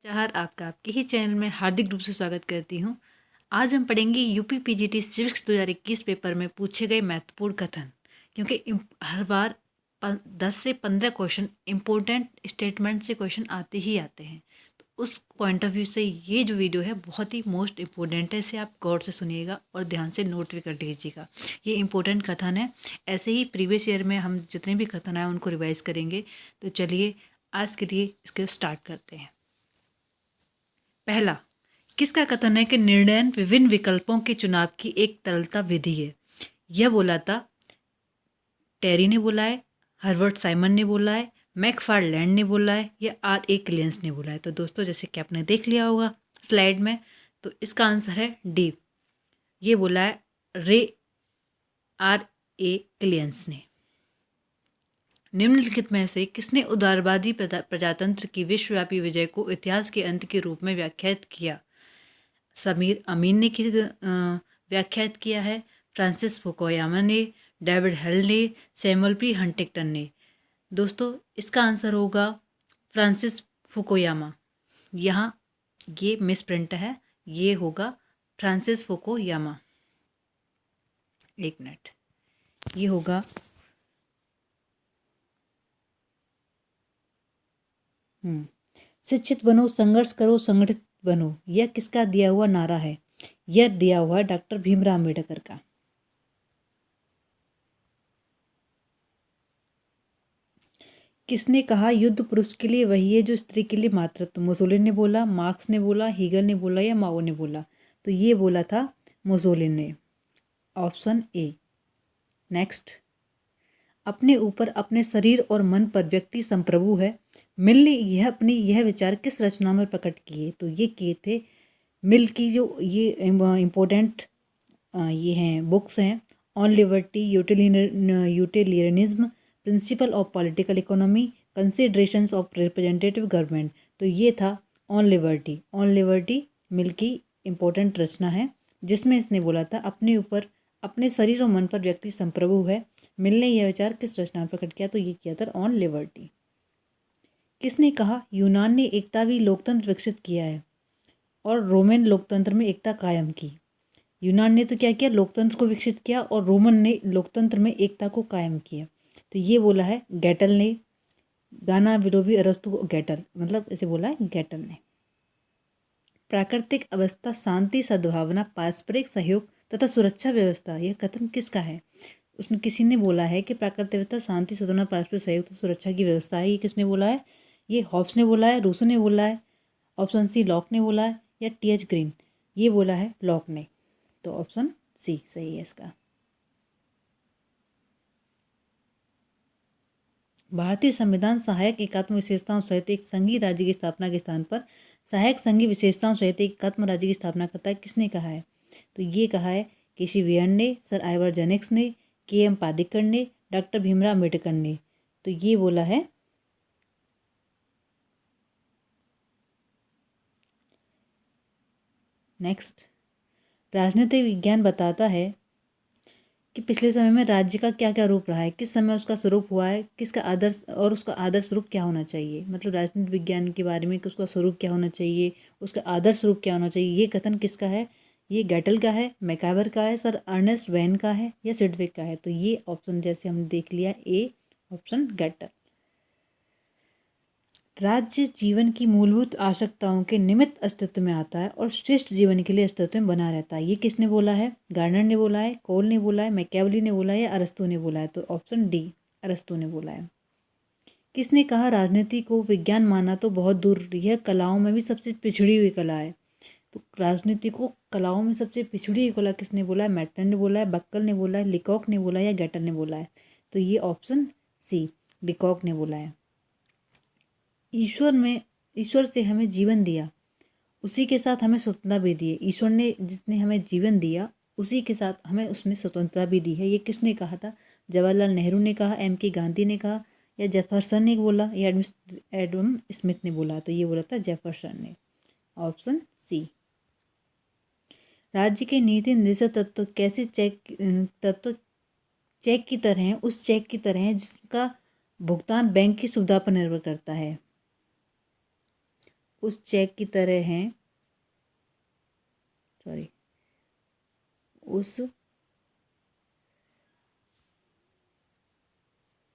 चाहर आपका आपके ही चैनल में हार्दिक रूप से स्वागत करती हूँ। आज हम पढ़ेंगे यूपी पीजीटी सिविक्स 2021 पेपर में पूछे गए महत्वपूर्ण कथन, क्योंकि हर बार 10 से 15 क्वेश्चन इम्पोर्टेंट स्टेटमेंट से क्वेश्चन आते ही आते हैं। तो उस पॉइंट ऑफ व्यू से ये जो वीडियो है बहुत ही मोस्ट इम्पोर्टेंट है। इसे आप गौर से सुनिएगा और ध्यान से नोट भी कर लीजिएगा। ये इम्पोर्टेंट कथन है। ऐसे ही प्रीवियस ईयर में हम जितने भी कथन आए उनको रिवाइज करेंगे। तो चलिए आज के लिए इसके स्टार्ट करते हैं। पहला, किसका कथन है कि निर्णयन विभिन्न विकल्पों के चुनाव की एक तरलता विधि है? यह बोला था टेरी ने बोला है, हर्बर्ट साइमन ने बोला है, मैकफार्लैंड ने बोला है या R.A. क्लियंस ने बोला है। तो दोस्तों जैसे कि आपने देख लिया होगा स्लाइड में, तो इसका आंसर है डी। ये बोला है R.A. क्लियंस ने। निम्नलिखित में से किसने उदारवादी प्रजातंत्र की विश्वव्यापी विजय को इतिहास के अंत के रूप में व्याख्यात किया? समीर अमीन ने व्याख्यात किया है, फ्रांसिस फुकुयामा ने, डेविड हल ने, सैमुअल पी हंटिंगटन ने। दोस्तों इसका आंसर होगा फ्रांसिस फुकुयामा। यहाँ ये मिस प्रिंट है, ये होगा फ्रांसिस फुकुयामा। एक मिनट, ये होगा शिक्षित बनो, संघर्ष करो, संगठित बनो, यह किसका दिया हुआ नारा है? यह दिया हुआ डॉक्टर भीमराव अम्बेडकर का। किसने कहा युद्ध पुरुष के लिए वही है जो स्त्री के लिए मातृत्व? मुसोलिनी ने बोला, मार्क्स ने बोला, हीगल ने बोला या माओ ने बोला? तो ये बोला था मुसोलिनी ने, ऑप्शन ए। नेक्स्ट, अपने ऊपर, अपने शरीर और मन पर व्यक्ति संप्रभु है। मिल ने यह विचार किस रचना में प्रकट किए? तो ये किए थे मिल की जो ये इम्पोर्टेंट ये हैं बुक्स हैं, on liberty, utilitarianism, principle of political economy, considerations of representative government. तो ये था on liberty. On liberty Mill की इम्पोर्टेंट रचना है, जिसमें इसने बोला था अपने ऊपर, अपने शरीर और मन पर व्यक्ति संप्रभु है। मिल ने यह विचार किस रचना में प्रकट किया? तो ये किया था ऑन लिबर्टी। किसने कहा यूनान ने एकतावी लोकतंत्र विकसित किया है और रोमन लोकतंत्र में एकता कायम की? यूनान ने तो क्या किया, लोकतंत्र को विकसित किया, और रोमन ने लोकतंत्र में एकता को कायम किया। तो ये बोला है गैटल ने। गाना विलोवी अरस्तु गैटल, मतलब इसे बोला है गैटल ने। प्राकृतिक अवस्था, शांति, सद्भावना, पारस्परिक सहयोग तथा सुरक्षा व्यवस्था, यह कथन किसका है? उसमें किसी ने बोला है कि प्राकृतिक व्यवस्था, शांति, सद्भावना, पारस्परिक सहयोग तथा सुरक्षा की व्यवस्था है। ये किसने बोला है? ये हॉब्स ने बोला है, रूसो ने बोला है, ऑप्शन सी लॉक ने बोला है या T.H. ग्रीन? ये बोला है लॉक ने। तो ऑप्शन सी सही है इसका। भारतीय संविधान सहायक एकात्म विशेषताओं सहित एक संघीय राज्य की स्थापना के स्थान पर सहायक संघीय विशेषताओं सहित एक एकात्म राज्य की स्थापना करता है। किसने कहा है? तो ये कहा है केसी वेयन ने, सर आइवर जेनिक्स ने, K.M. पादिक्कर ने, डॉक्टर भीमराव अम्बेडकर ने। तो ये बोला है नेक्स्ट, राजनीतिक विज्ञान बताता है कि पिछले समय में राज्य का क्या क्या रूप रहा है, किस समय उसका स्वरूप हुआ है, किसका आदर्श, और उसका आदर्श रूप क्या होना चाहिए। मतलब राजनीतिक विज्ञान के बारे में कि उसका स्वरूप क्या होना चाहिए, उसका आदर्श रूप क्या होना चाहिए। ये कथन किसका है? ये गैटल का है, मैकावर का है, सर अर्नेस्ट वेन का है या सिडविक का है? तो ये ऑप्शन जैसे हमने देख लिया ए, ऑप्शन गैटल। राज्य जीवन की मूलभूत आवश्यकताओं के निमित्त अस्तित्व में आता है और श्रेष्ठ जीवन के लिए अस्तित्व में बना रहता है। ये किसने बोला है? गार्नर ने बोला है, कोल ने बोला है, मैकियावेली ने बोला है या अरस्तू ने बोला है? तो ऑप्शन डी, अरस्तू ने बोला है। किसने कहा राजनीति को विज्ञान माना तो बहुत दूर, यह कलाओं में भी सबसे पिछड़ी हुई कला है? तो राजनीति को कलाओं में सबसे पिछड़ी हुई कला किसने बोला है? मैटन ने बोला है, बक्कल ने बोला है, लिकॉक ने बोला है या गैटल ने बोला है? तो ये ऑप्शन सी, लिकॉक ने बोला है। ईश्वर से हमें जीवन दिया, उसी के साथ हमें स्वतंत्रता भी दी है। ईश्वर ने जिसने हमें जीवन दिया उसी के साथ हमें उसने स्वतंत्रता भी दी है। ये किसने कहा था? जवाहरलाल नेहरू ने कहा, M.K. गांधी ने कहा या जेफरसन ने बोला या एडम स्मिथ ने बोला? तो ये बोला था जेफरसन ने, ऑप्शन सी। राज्य के नीति निर्देशक तत्व कैसे चेक की तरह है, उस चेक की तरह है जिसका भुगतान बैंक की सुविधा पर निर्भर करता है। उस चेक की तरह हैं, उस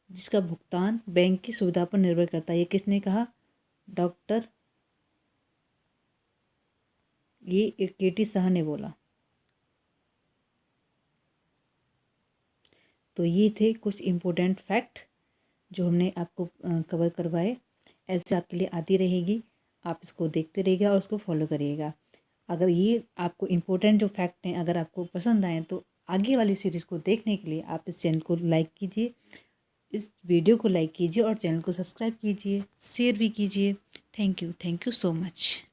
जिसका भुगतान बैंक की सुविधा पर निर्भर करता है। ये किसने कहा? डॉक्टर ये केटी शाह ने बोला। तो ये थे कुछ इम्पोर्टेंट फैक्ट जो हमने आपको कवर करवाए। ऐसे आपके लिए आती रहेगी, आप इसको देखते रहिएगा और उसको फॉलो करिएगा। अगर ये आपको इम्पोर्टेंट जो फैक्ट हैं अगर आपको पसंद आए तो आगे वाली सीरीज़ को देखने के लिए आप इस चैनल को लाइक कीजिए, इस वीडियो को लाइक कीजिए और चैनल को सब्सक्राइब कीजिए, शेयर भी कीजिए। Thank you so much.